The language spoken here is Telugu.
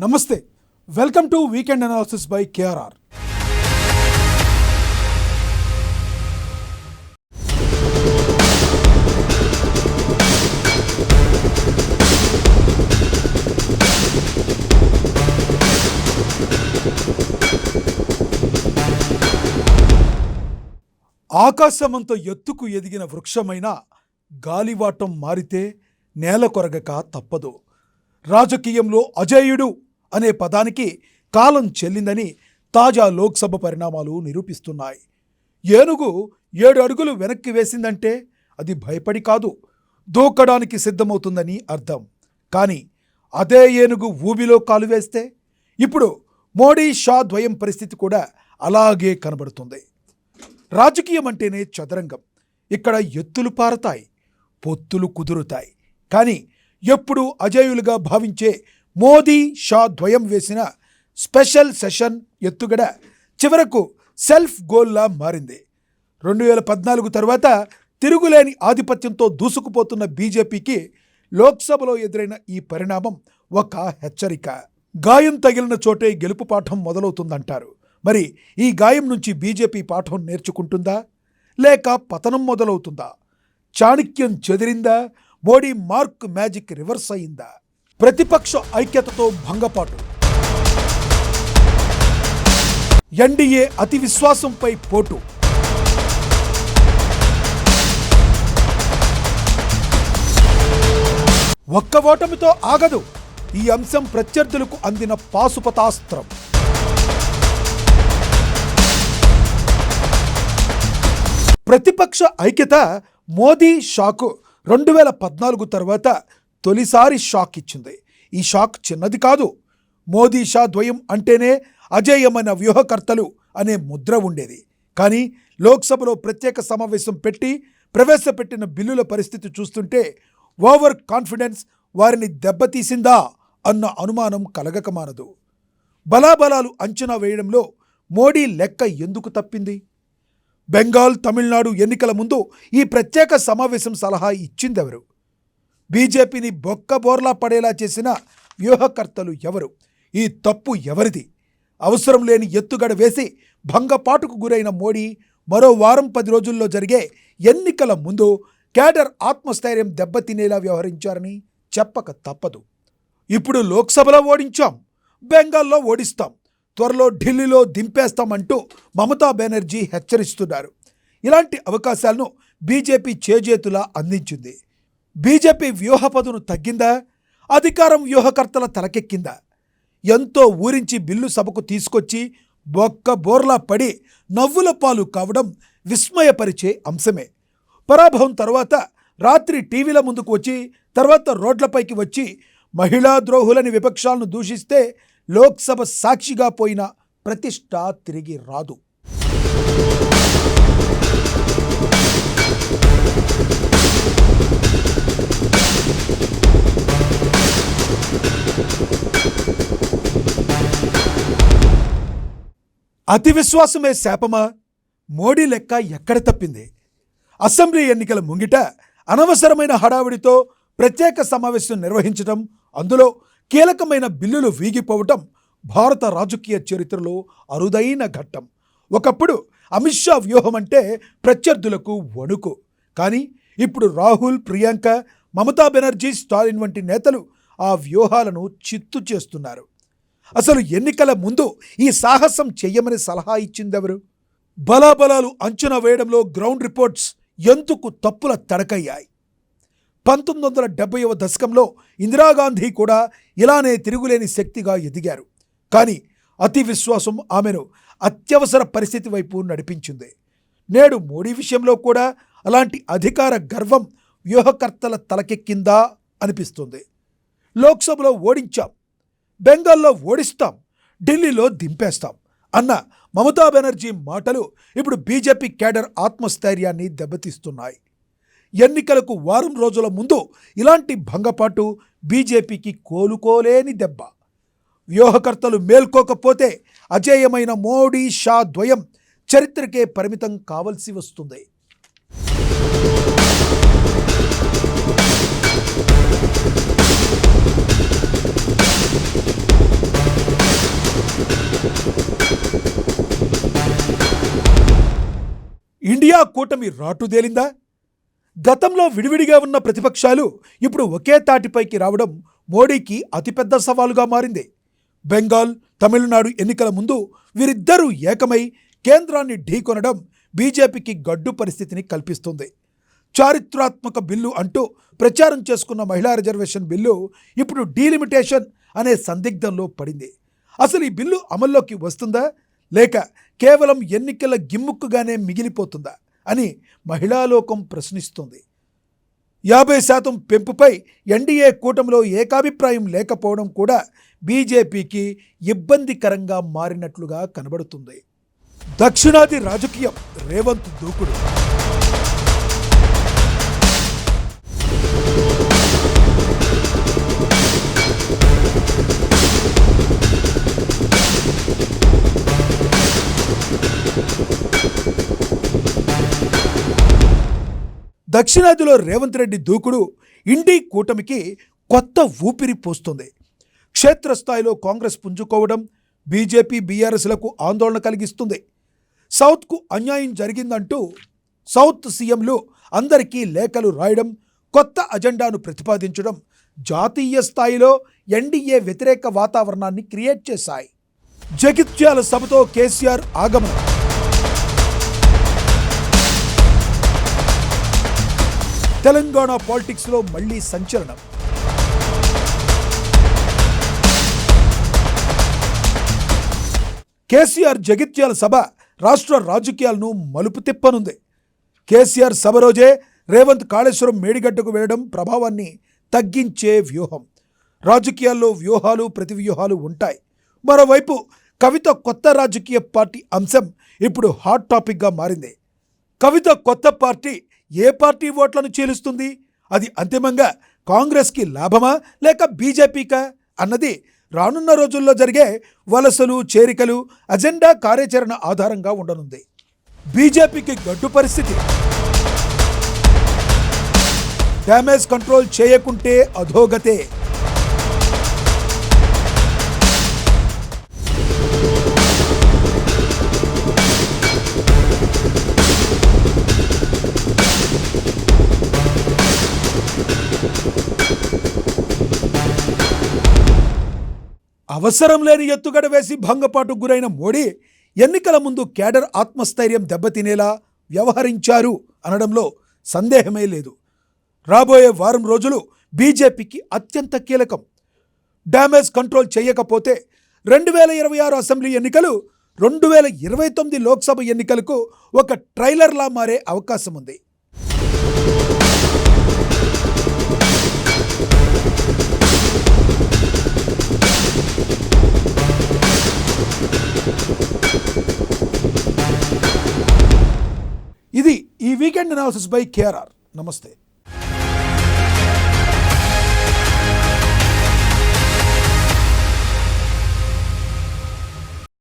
నమస్తే, welcome to weekend analysis by KRR. ఆకాశమంత ఎత్తుకు ఎదిగిన వృక్షమైన గాలివాటం మారితే నేల కొరగక తప్పదు. రాజకీయంలో అజేయుడు అనే పదానికి కాలం చెల్లిందని తాజా లోక్సభ పరిణామాలు నిరూపిస్తున్నాయి. ఏనుగు 7 అడుగులు వెనక్కి వేసిందంటే అది భయపడి కాదు, దూకడానికి సిద్ధమవుతుందని అర్థం. కానీ అదే ఏనుగు ఊబిలో కాలు వేస్తే ఇప్పుడు మోడీ షా ద్వయం పరిస్థితి కూడా అలాగే కనబడుతుంది. రాజకీయం అంటేనే చదరంగం. ఇక్కడ ఎత్తులు పారతాయి, పొత్తులు కుదురుతాయి. కానీ ఎప్పుడు అజేయులుగా భావించే మోదీ షా ద్వయం వేసిన స్పెషల్ సెషన్ ఎత్తుగడ చివరకు సెల్ఫ్ గోల్లా మారింది. 2014 తర్వాత తిరుగులేని ఆధిపత్యంతో దూసుకుపోతున్న బీజేపీకి లోక్సభలో ఎదురైన ఈ పరిణామం ఒక హెచ్చరిక. గాయం తగిలిన చోటే గెలుపు పాఠం మొదలవుతుందంటారు. మరి ఈ గాయం నుంచి బీజేపీ పాఠం నేర్చుకుంటుందా, లేక పతనం మొదలవుతుందా? చాణక్యం చెదిరిందా, మోడీ మార్క్ మ్యాజిక్ రివర్స్ అయిందా? ప్రతిపక్ష ఐక్యతతో భంగపాటు, ఎన్డీఏ అతి విశ్వాసంపై పోటు, ఒక్క ఓటమితో ఆగదు. ఈ అంశం ప్రత్యర్థులకు అందిన పాశుపతాస్త్రం. ప్రతిపక్ష ఐక్యత మోదీ షాకు 2014 తర్వాత తొలిసారి షాక్ ఇచ్చింది. ఈ షాక్ చిన్నది కాదు. మోదీ షా ద్వయం అంటేనే అజేయమైన వ్యూహకర్తలు అనే ముద్ర ఉండేది. కానీ లోక్సభలో ప్రత్యేక సమావేశం పెట్టి ప్రవేశపెట్టిన బిల్లుల పరిస్థితి చూస్తుంటే ఓవర్ కాన్ఫిడెన్స్ వారిని దెబ్బతీసిందా అన్న అనుమానం కలగక మానదు. బలాబలాలు అంచనా వేయడంలో మోడీ లెక్క ఎందుకు తప్పింది? బెంగాల్, తమిళనాడు ఎన్నికల ముందు ఈ ప్రత్యేక సమావేశం సలహా ఇచ్చిందెవరు? బీజేపీని బొక్కబోర్లా పడేలా చేసిన వ్యూహకర్తలు ఎవరు? ఈ తప్పు ఎవరిది? అవసరం లేని ఎత్తుగడ వేసి భంగపాటుకు గురైన మోడీ మరో వారం 10 రోజుల్లో జరిగే ఎన్నికల ముందు కేడర్ ఆత్మస్థైర్యం దెబ్బతినేలా వ్యవహరించారని చెప్పక తప్పదు. ఇప్పుడు లోక్సభలో ఓడించాం, బెంగాల్లో ఓడిస్తాం, త్వరలో ఢిల్లీలో దింపేస్తామంటూ మమతా బెనర్జీ హెచ్చరిస్తున్నారు. ఇలాంటి అవకాశాలను బీజేపీ చేజేతులా అందించింది. బీజేపీ వ్యూహపదును తగ్గిందా, అధికారం వ్యూహకర్తల తలకెక్కిందా? ఎంతో ఊరించి బిల్లు సభకు తీసుకొచ్చి బొక్క బోర్లా పడి నవ్వుల పాలు కావడం విస్మయపరిచే అంశమే. పరాభవం తర్వాత రాత్రి టీవీల ముందుకు వచ్చి తర్వాత రోడ్లపైకి వచ్చి మహిళా ద్రోహులని విపక్షాలను దూషిస్తే లోక్సభ సాక్షిగా పోయిన ప్రతిష్ట తిరిగి రాదు. అతి విశ్వాసమే శాపమా? మోడీ లెక్క ఎక్కడ తప్పింది? అసెంబ్లీ ఎన్నికల ముంగిట అనవసరమైన హడావిడితో ప్రత్యేక సమావేశం నిర్వహించడం, అందులో కీలకమైన బిల్లులు వీగిపోవటం భారత రాజకీయ చరిత్రలో అరుదైన ఘట్టం. ఒకప్పుడు అమిత్ షా వ్యూహం అంటే ప్రత్యర్థులకు వణుకు. కానీ ఇప్పుడు రాహుల్, ప్రియాంక, మమతా బెనర్జీ, స్టాలిన్ వంటి నేతలు ఆ వ్యూహాలను చిత్తు చేస్తున్నారు. అసలు ఎన్నికల ముందు ఈ సాహసం చెయ్యమని సలహా ఇచ్చిందెవరు? బలాబలాలు అంచనా వేయడంలో గ్రౌండ్ రిపోర్ట్స్ ఎందుకు తప్పుల తడకయ్యాయి? 1970వ దశకంలో ఇందిరాగాంధీ కూడా ఇలానే తిరుగులేని శక్తిగా ఎదిగారు. కానీ అతి విశ్వాసం ఆమెను అత్యవసర పరిస్థితి వైపు నడిపించింది. నేడు మోడీ విషయంలో కూడా అలాంటి అధికార గర్వం వ్యూహకర్తల తలకెక్కిందా అనిపిస్తుంది. లోక్సభలో ఓడించాం, బెంగాల్లో ఓడిస్తాం, ఢిల్లీలో దింపేస్తాం అన్న మమతా బెనర్జీ మాటలు ఇప్పుడు బీజేపీ కేడర్ ఆత్మస్థైర్యాన్ని దెబ్బతీస్తున్నాయి. ఎన్నికలకు వారం రోజుల ముందు ఇలాంటి భంగపాటు బీజేపీకి కోలుకోలేని దెబ్బ. వ్యూహకర్తలు మేల్కోకపోతే అజేయమైన మోడీ షా ద్వయం చరిత్రకే పరిమితం కావలసి వస్తుంది. ఇండియా కూటమి రాటుదేలిందా? గతంలో విడివిడిగా ఉన్న ప్రతిపక్షాలు ఇప్పుడు ఒకే తాటిపైకి రావడం మోడీకి అతిపెద్ద సవాలుగా మారింది. బెంగాల్, తమిళనాడు ఎన్నికల ముందు వీరిద్దరూ ఏకమై కేంద్రాన్ని ఢీకొనడం బీజేపీకి గడ్డు పరిస్థితిని కల్పిస్తుంది. చారిత్రాత్మక బిల్లు అంటూ ప్రచారం చేసుకున్న మహిళా రిజర్వేషన్ బిల్లు ఇప్పుడు డీలిమిటేషన్ అనే సందిగ్ధంలో పడింది. అసలు ఈ బిల్లు అమల్లోకి వస్తుందా లేక కేవలం ఎన్నికల గిమ్ముక్కుగానే మిగిలిపోతుందా అని మహిళా లోకం ప్రశ్నిస్తుంది. 50% పెంపుపై ఎన్డీఏ కూటమిలో ఏకాభిప్రాయం లేకపోవడం కూడా బీజేపీకి ఇబ్బందికరంగా మారినట్లుగా కనబడుతుంది. దక్షిణాది రాజకీయం రేవంత్ దూకుడు. దక్షిణాదిలో రేవంత్ రెడ్డి దూకుడు ఇండీ కూటమికి కొత్త ఊపిరి పోస్తుంది. క్షేత్రస్థాయిలో కాంగ్రెస్ పుంజుకోవడం బీజేపీ బీఆర్ఎస్లకు ఆందోళన కలిగిస్తుంది. సౌత్కు అన్యాయం జరిగిందంటూ సౌత్ సీఎంలు అందరికీ లేఖలు రాయడం, కొత్త అజెండాను ప్రతిపాదించడం జాతీయ స్థాయిలో ఎన్డీఏ వ్యతిరేక వాతావరణాన్ని క్రియేట్ చేశాయి. జగిత్యాల సభతో కేసీఆర్ ఆగమనం. తెలంగాణ పాలిటిక్స్లో మళ్లీ సంచలనం. కేసీఆర్ జగిత్యాల సభ రాష్ట్ర రాజకీయాలను మలుపు తిప్పనుంది. కేసీఆర్ సభ రోజే రేవంత్ కాళేశ్వరం మేడిగడ్డకు వెళ్లడం ప్రభావాన్ని తగ్గించే వ్యూహం. రాజకీయాల్లో వ్యూహాలు ప్రతివ్యూహాలు ఉంటాయి. మరోవైపు కవిత కొత్త రాజకీయ పార్టీ అంశం ఇప్పుడు హాట్ టాపిక్గా మారింది. కవిత కొత్త పార్టీ ఏ పార్టీ ఓట్లను చీలుస్తుంది? అది అంతిమంగా కాంగ్రెస్కి లాభమా లేక బీజేపీకా అన్నది రానున్న రోజుల్లో జరిగే వలసలు, చేరికలు, అజెండా కార్యాచరణ ఆధారంగా ఉండనుంది. బీజేపీకి గడ్డు పరిస్థితి. డ్యామేజ్ కంట్రోల్ చేయకుంటే అధోగతే. అవసరం లేని ఎత్తుగడ వేసి భంగపాటుకు గురైన మోడీ ఎన్నికల ముందు కేడర్ ఆత్మస్థైర్యం దెబ్బతినేలా వ్యవహరించారు అనడంలో సందేహమే లేదు. రాబోయే వారం రోజులు బీజేపీకి అత్యంత కీలకం. డ్యామేజ్ కంట్రోల్ చేయకపోతే 2026 అసెంబ్లీ ఎన్నికలు 2029 లోక్సభ ఎన్నికలకు ఒక ట్రైలర్లా మారే అవకాశం ఉంది. ఇది ఈ వీకెండ్ అనాలిసిస్ బై కేఆర్ఆర్. నమస్తే.